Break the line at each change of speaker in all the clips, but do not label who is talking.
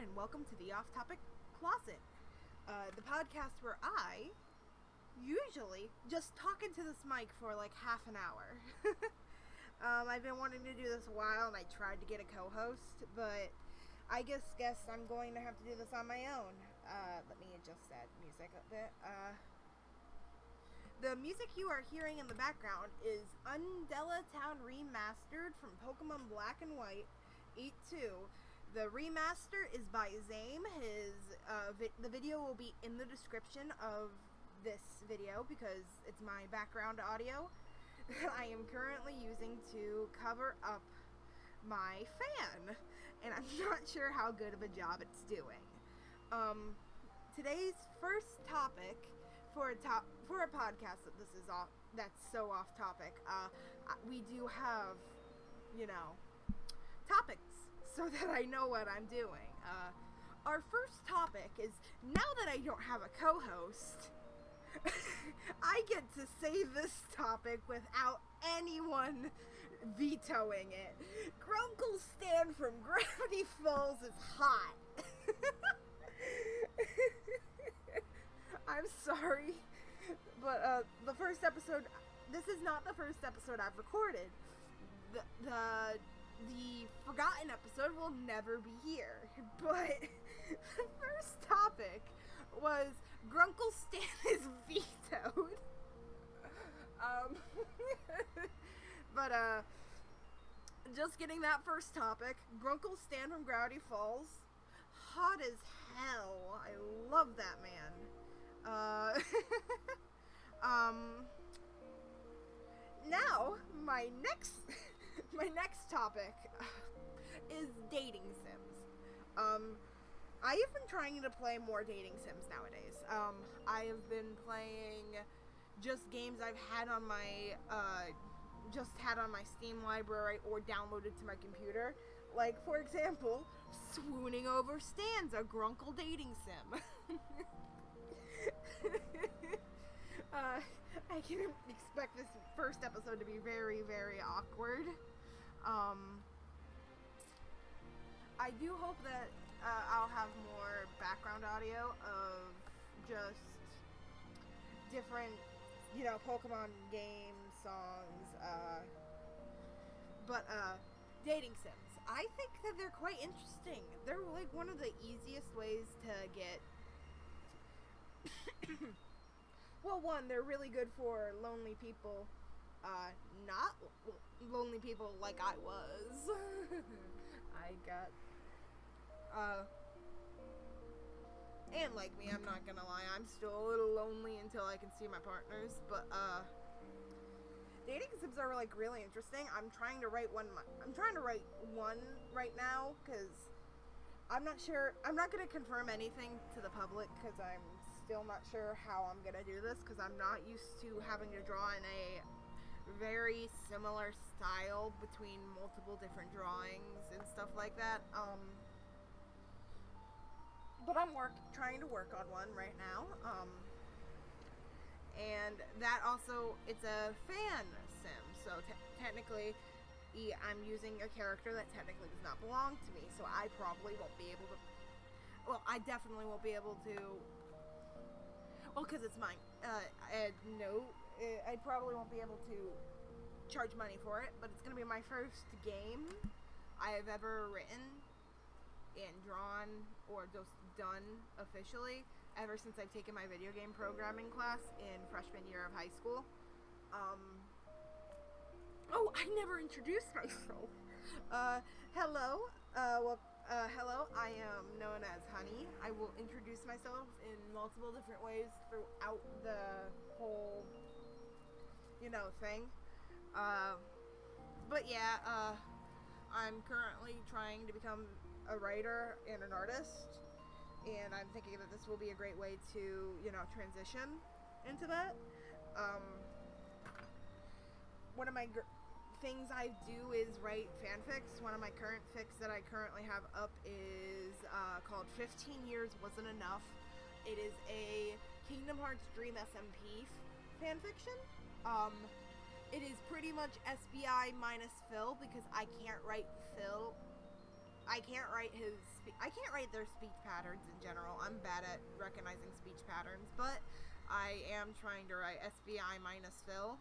and welcome to the Off Topic Closet, the podcast where I usually just talk into this mic for like half an hour. I've been wanting to do this a while, and I tried to get a co-host, but I guess I'm going to have to do this on my own. Let me adjust that music a bit. The music you are hearing in the background is Undella Town Remastered from Pokemon Black and White 8-2. The remaster is by Zame. The video will be in the description of this video because it's my background audio I am currently using to cover up my fan, and I'm not sure how good of a job it's doing. Today's first topic for a podcast that's so off topic. We do have, topics so that I know what I'm doing. Our first topic is, now that I don't have a co-host, I get to say this topic without anyone vetoing it. Grunkle Stan from Gravity Falls is hot. I'm sorry, but the first episode, this is not the first episode I've recorded. The forgotten episode will never be here, but the first topic was Grunkle Stan is vetoed. But just getting that first topic, Grunkle Stan from Gravity Falls, hot as hell. I love that man. Now, my next topic is dating sims. I have been trying to play more dating sims nowadays. I have been playing just games I've had on my Steam library or downloaded to my computer. Like, for example, Swooning Over Stan's a Grunkle dating sim. I can expect this first episode to be very, very awkward. I do hope that I'll have more background audio of just different, Pokemon games, songs, but dating sims. I think that they're quite interesting. They're like one of the easiest ways to get well, one, they're really good for lonely people, not lonely people like I was. I got, and like me, I'm not gonna lie, I'm still a little lonely until I can see my partners, but, dating sims are, like, really interesting. I'm trying to write one right now, because I'm not sure, I'm not gonna confirm anything to the public, because I'm still not sure how I'm gonna do this, because I'm not used to having to draw in a very similar style between multiple different drawings and stuff like that. But I'm trying to work on one right now. And that also, it's a fan sim, so technically I'm using a character that technically does not belong to me, so I probably won't be able to, well, I definitely won't be able to, well, because it's mine. I probably won't be able to charge money for it, but it's going to be my first game I have ever written and drawn or just done officially ever since I've taken my video game programming class in freshman year of high school. Oh, I never introduced myself. Hello. Hello, I am known as Honey. I will introduce myself in multiple different ways throughout the whole, thing. But yeah, I'm currently trying to become a writer and an artist, and I'm thinking that this will be a great way to, transition into that. One of my things I do is write fanfics. One of my current fics that I currently have up is called 15 Years Wasn't Enough. It is a Kingdom Hearts Dream SMP fanfiction. It is pretty much SBI minus Phil, because I can't write Phil I can't write I can't write their speech patterns in general. I'm bad at recognizing speech patterns, but I am trying to write SBI minus Phil.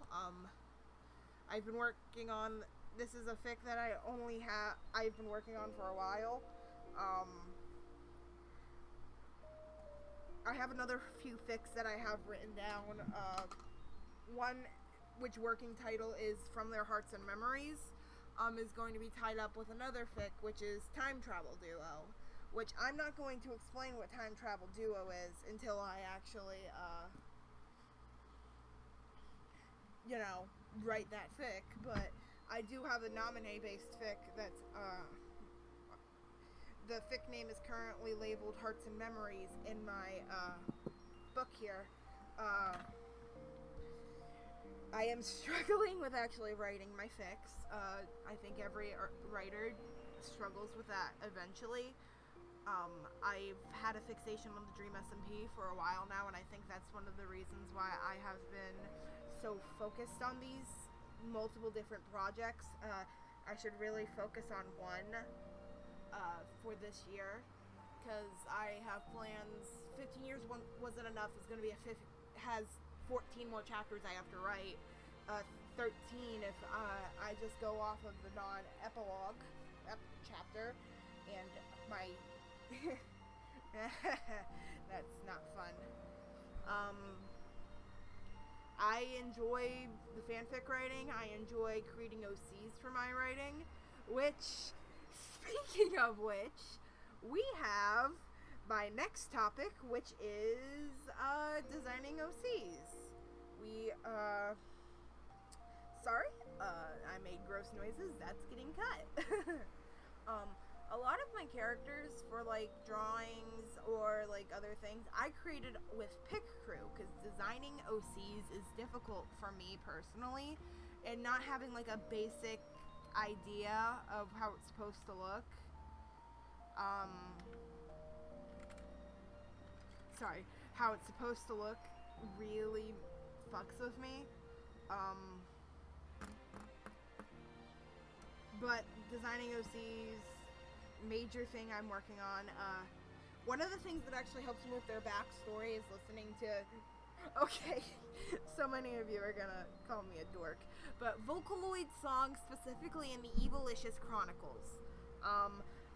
I've been working on, this is a fic that I've been working on for a while. I have another few fics that I have written down. One, which working title is From Their Hearts and Memories, is going to be tied up with another fic, which is Time Travel Duo, which I'm not going to explain what Time Travel Duo is until I actually, write that fic, but I do have a nominee-based fic that's, the fic name is currently labeled Hearts and Memories in my book here. I am struggling with actually writing my fics. I think every writer struggles with that eventually. I've had a fixation on the Dream SMP for a while now, and I think that's one of the reasons why I have been so focused on these multiple different projects. I should really focus on one for this year, because I have plans. 15 years wasn't enough. It's going to be has 14 more chapters I have to write. 13 if I just go off of the non-epilogue chapter, and my that's not fun. I enjoy the fanfic writing. I enjoy creating OCs for my writing, which, speaking of which, we have my next topic, which is designing OCs. Sorry, I made gross noises. That's getting cut. A lot of my characters for like drawings or like other things I created with Pick Crew, because designing OCs is difficult for me personally, and not having like a basic idea of how it's supposed to look. How it's supposed to look really fucks with me. But designing OCs, major thing I'm working on. One of the things that actually helps me with their backstory is listening to, okay, so many of you are gonna call me a dork, but Vocaloid songs, specifically in the Evilicious Chronicles.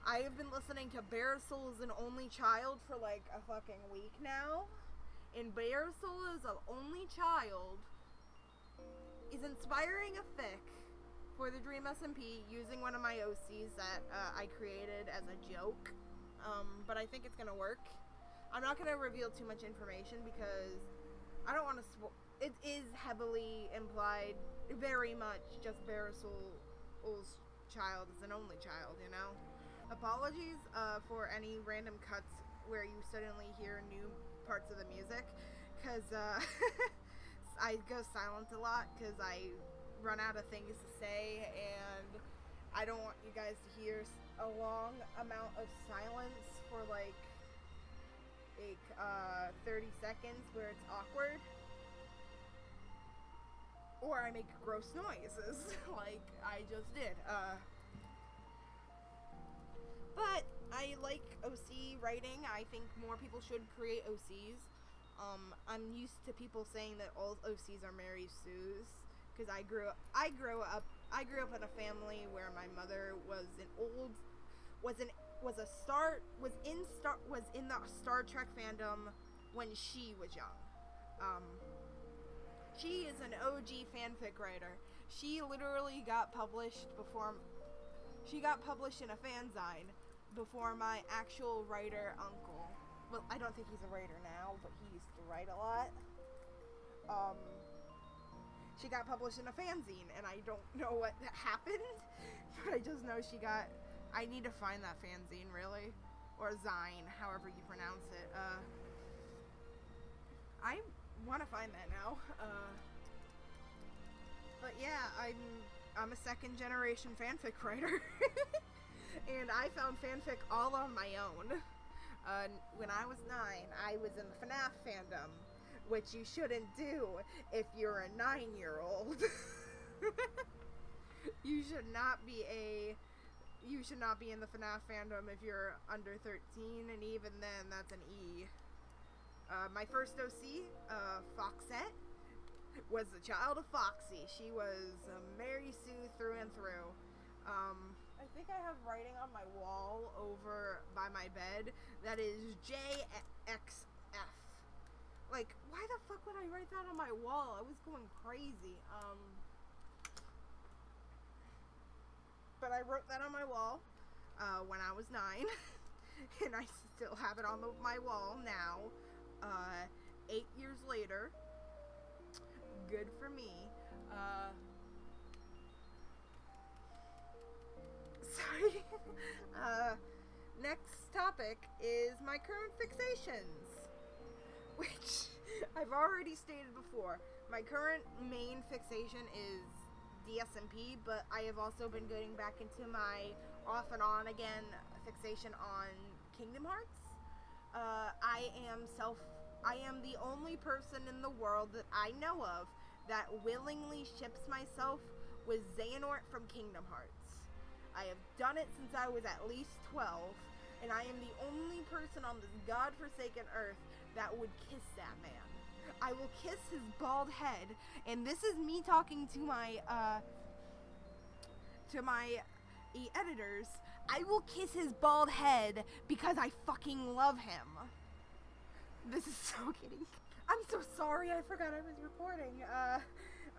I have been listening to Bear Soul is an Only Child for like a fucking week now, and Bear Soul is an Only Child is inspiring a fic for the Dream SMP using one of my OCs that I created as a joke, but I think it's gonna work. I'm not gonna reveal too much information because I don't want to it is heavily implied, very much just Bear Soul's child is an only child, you know? Apologies for any random cuts where you suddenly hear new parts of the music, because I go silent a lot because I run out of things to say, and I don't want you guys to hear a long amount of silence for like 30 seconds where it's awkward, or I make gross noises like I just did. But I like OC writing. I think more people should create OCs. I'm used to people saying that all OCs are Mary Sue's, because I grew up in a family where my mother was in the Star Trek fandom when she was young. She is an OG fanfic writer. She literally got published in a fanzine before my actual writer uncle. Well, I don't think he's a writer now, but he used to write a lot. She got published in a fanzine, and I don't know what happened, but I just know I need to find that fanzine, really. Or zine, however you pronounce it. I want to find that now. But yeah, I'm a second generation fanfic writer. And I found fanfic all on my own. When I was 9, I was in the FNAF fandom, which you shouldn't do if you're a 9-year-old. You should not be a you should not be in the FNAF fandom if you're under 13, and even then, that's an E. My first OC, Foxette, was the child of Foxy. She was Mary Sue through and through. I think I have writing on my wall over by my bed that is JXF. Like, why the fuck would I write that on my wall? I was going crazy. But I wrote that on my wall when I was 9, and I still have it on my wall now, 8 years later. Good for me. Sorry. Next topic is my current fixations, which I've already stated before. My current main fixation is DSMP, but I have also been getting back into my off and on again fixation on Kingdom Hearts. I am the only person in the world that I know of that willingly ships myself with Xehanort from Kingdom Hearts. I have done it since I was at least 12, and I am the only person on this godforsaken earth that would kiss that man. I will kiss his bald head, and this is me talking to my editors. I will kiss his bald head because I fucking love him. This is so kidding. I'm so sorry, I forgot I was recording.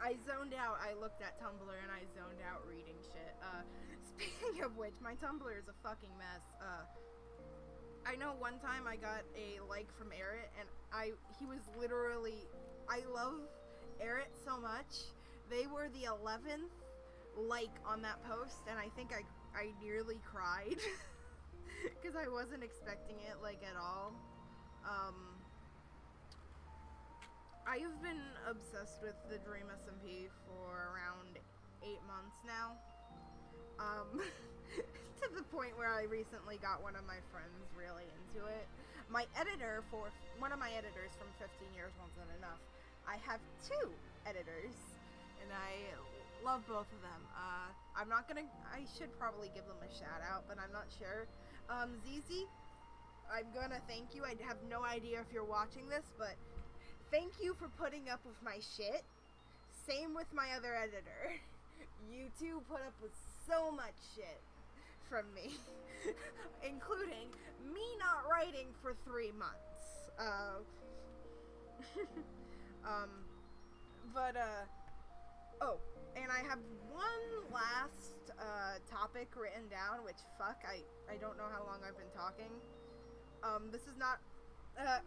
I zoned out. I looked at Tumblr and I zoned out reading shit. Speaking of which, my Tumblr is a fucking mess. I know one time I got a like from Errit, and he was literally, I love Errit so much. They were the 11th like on that post, and I think I nearly cried because I wasn't expecting it like at all. I have been obsessed with the Dream SMP for around 8 months now. To the point where I recently got one of my friends really into it. One of my editors from 15 years wasn't enough. I have 2 editors, and I love both of them. I should probably give them a shout out, but I'm not sure. ZZ, I'm gonna thank you. I have no idea if you're watching this, but thank you for putting up with my shit. Same with my other editor. You two put up with so much shit from me, including me not writing for 3 months. And I have one last topic written down, which I don't know how long I've been talking. This is not,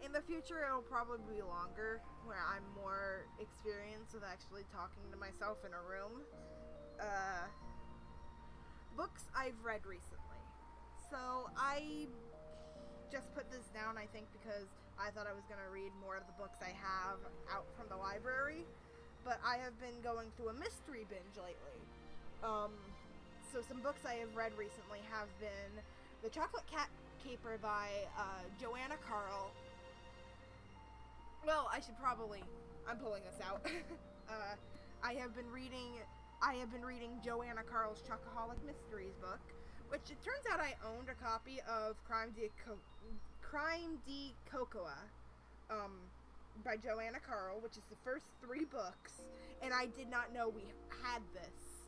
in the future it'll probably be longer, where I'm more experienced with actually talking to myself in a room. Books I've read recently. So I just put this down, I think, because I thought I was going to read more of the books I have out from the library, but I have been going through a mystery binge lately. So some books I have read recently have been The Chocolate Cat Caper by Joanna Carl. Well, I'm pulling this out. I have been reading Joanna Carl's Chocoholic Mysteries book, which it turns out I owned a copy of Crime de Cocoa by Joanna Carl, which is the first 3 books, and I did not know we had this.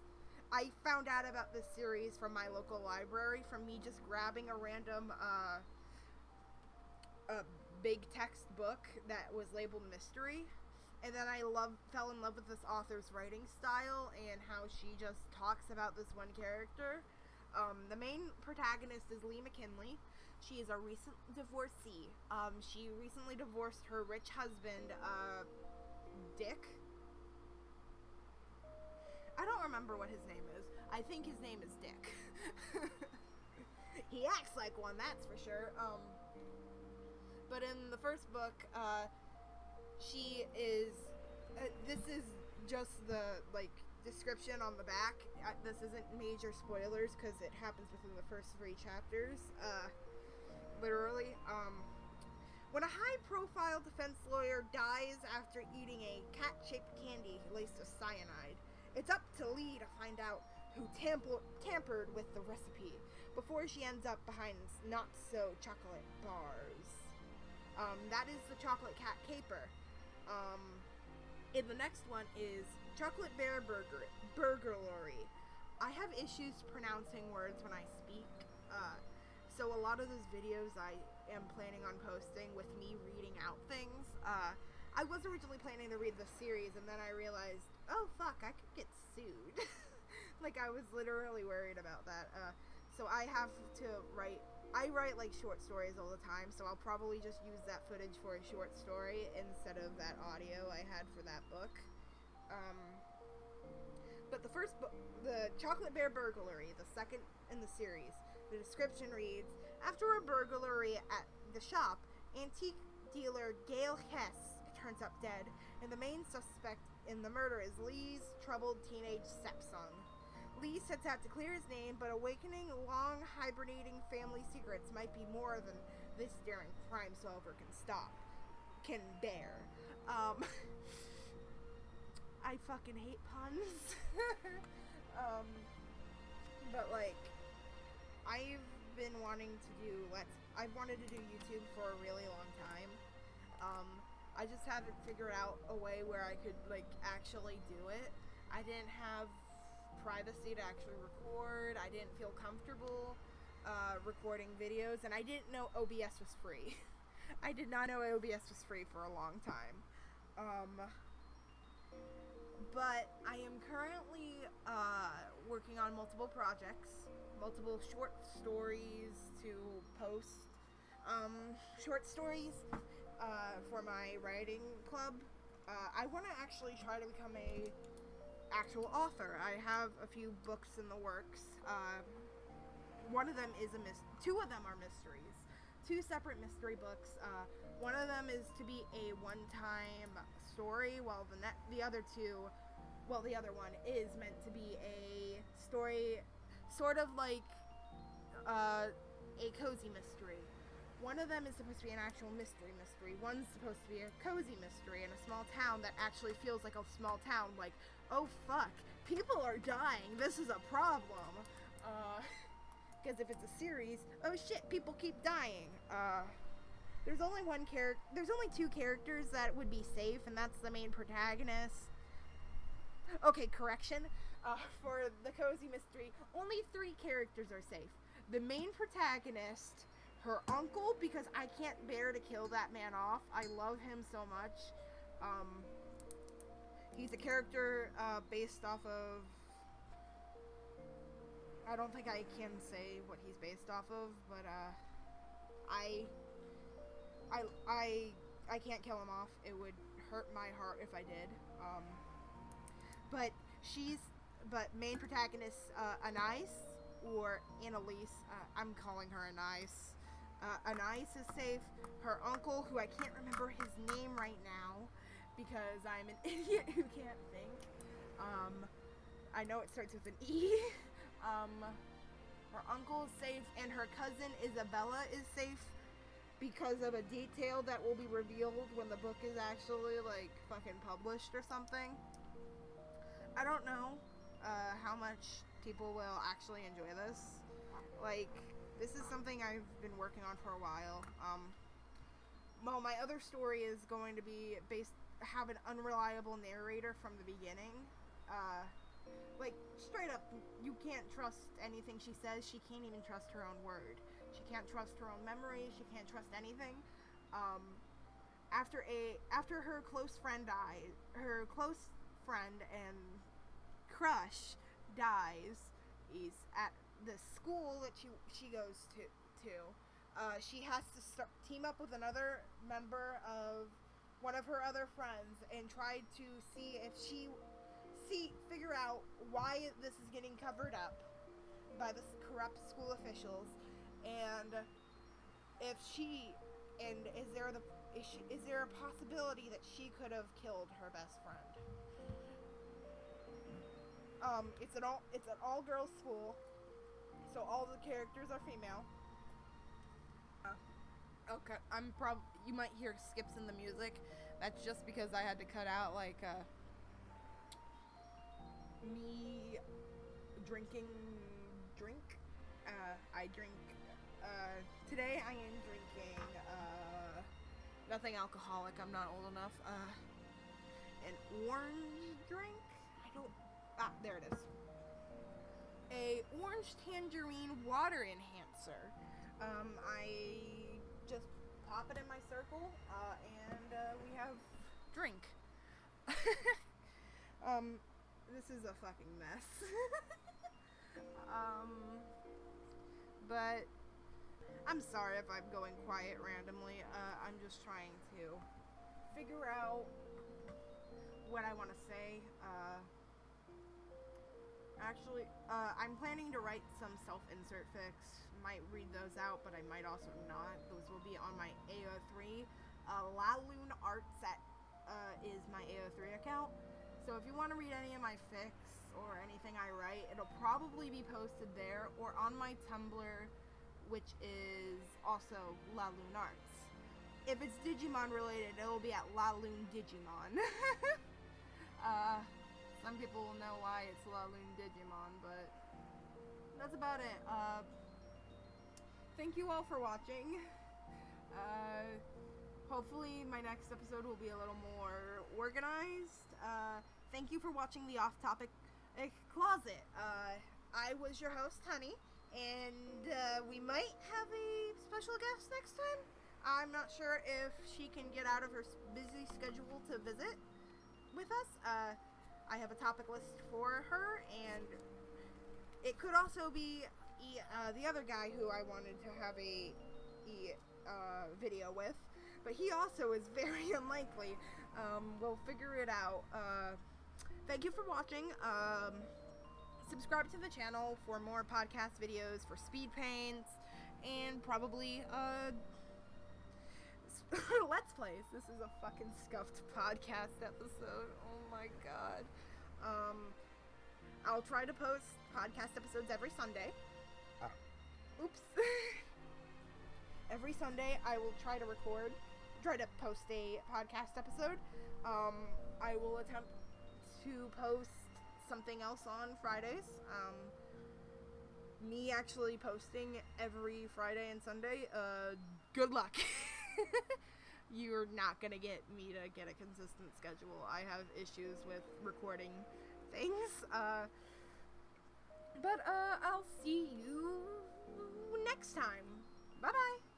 I found out about this series from my local library from me just grabbing a random big text book that was labeled mystery. And then I fell in love with this author's writing style and how she just talks about this one character. The main protagonist is Lee McKinley. She is a recent divorcee. She recently divorced her rich husband, Dick. I don't remember what his name is. I think his name is Dick. He acts like one, that's for sure. But in the first book, she is, this is just the, description on the back. This isn't major spoilers, because it happens within the first 3 chapters. Literally, when a high-profile defense lawyer dies after eating a cat-shaped candy laced with cyanide, it's up to Lee to find out who tampered with the recipe before she ends up behind not-so-chocolate bars. That is the Chocolate Cat Caper. And the next one is Chocolate Bear Burglary. I have issues pronouncing words when I speak, so a lot of those videos I am planning on posting with me reading out things. I was originally planning to read the series, and then I realized, oh fuck, I could get sued. Like, I was literally worried about that. So I have to write like short stories all the time, so I'll probably just use that footage for a short story instead of that audio I had for that book. But the first book, the Chocolate Bear Burglary, the second in the series, the description reads, after a burglary at the shop, antique dealer Gail Hess turns up dead, and the main suspect in the murder is Lee's troubled teenage stepson. Lee sets out to clear his name, but awakening long hibernating family secrets might be more than this daring crime solver can bear. I fucking hate puns. But like, I've been wanting to do I've wanted to do YouTube for a really long time. I just haven't figured out a way where I could like actually do it. I didn't have privacy to actually record. I didn't feel comfortable recording videos, and I didn't know OBS was free. I did not know OBS was free for a long time. But I am currently working on multiple projects, multiple short stories to post. Short stories for my writing club. I want to actually try to become a actual author. I have a few books in the works. One of them is two of them are mysteries. Two separate mystery books. One of them is to be a one-time story, while the other one is meant to be a story, sort of like a cozy mystery. One of them is supposed to be an actual mystery. One's supposed to be a cozy mystery in a small town that actually feels like a small town. Like, oh fuck, people are dying. This is a problem. Because if it's a series, oh shit, people keep dying. There's only two characters that would be safe, and that's the main protagonist. Okay, correction. For the cozy mystery, only 3 characters are safe. The main protagonist, her uncle, because I can't bear to kill that man off. I love him so much. He's a character based off of... I don't think I can say what he's based off of, but I can't kill him off. It would hurt my heart if I did. But main protagonist Anais, or Annalise, I'm calling her Anais. Anais is safe. Her uncle, who I can't remember his name right now because I'm an idiot who can't think. I know it starts with an E. Her uncle is safe, and her cousin Isabella is safe because of a detail that will be revealed when the book is actually like fucking published or something. I don't know how much people will actually enjoy this. Like, this is something I've been working on for a while. Well, my other story is going to be have an unreliable narrator from the beginning. Like, straight up, you can't trust anything she says. She can't even trust her own word. She can't trust her own memory. She can't trust anything. After her close friend dies, her close friend and crush dies, is at the school that she goes to. She has to team up with another member of one of her other friends and try to figure out why this is getting covered up by the corrupt school officials, and is there a possibility that she could have killed her best friend? It's an all girls school, so all the characters are female. Okay, you might hear skips in the music. That's just because I had to cut out like me I drink, today I am drinking, nothing alcoholic, I'm not old enough, an orange drink? There it is. A orange tangerine water enhancer. I just pop it in my circle, and we have drink. This is a fucking mess. But I'm sorry if I'm going quiet randomly. I'm just trying to figure out what I want to say. Actually, I'm planning to write some self-insert fics. Might read those out, but I might also not. Those will be on my AO3. Laloon Arts is my AO3 account. So if you want to read any of my fics or anything I write, it'll probably be posted there or on my Tumblr, which is also Laloon Arts. If it's Digimon related, it'll be at Laloon Digimon. Some people will know why it's Laloon Digimon, but that's about it. Thank you all for watching. Hopefully my next episode will be a little more organized. Thank you for watching the Off-Topic Closet. I was your host, Honey, and we might have a special guest next time. I'm not sure if she can get out of her busy schedule to visit with us. I have a topic list for her, and it could also be the other guy who I wanted to have a video with, but he also is very unlikely. We'll figure it out. Thank you for watching. Subscribe to the channel for more podcast videos for speed paints, and probably Let's Plays. This is a fucking scuffed podcast episode. Oh my god. I'll try to post podcast episodes every Sunday. Oops. Every Sunday I will try to post a podcast episode. I will attempt to post something else on Fridays. Me actually posting every Friday and Sunday, good luck. You're not gonna get me to get a consistent schedule. I have issues with recording things. But I'll see you next time. Bye-bye.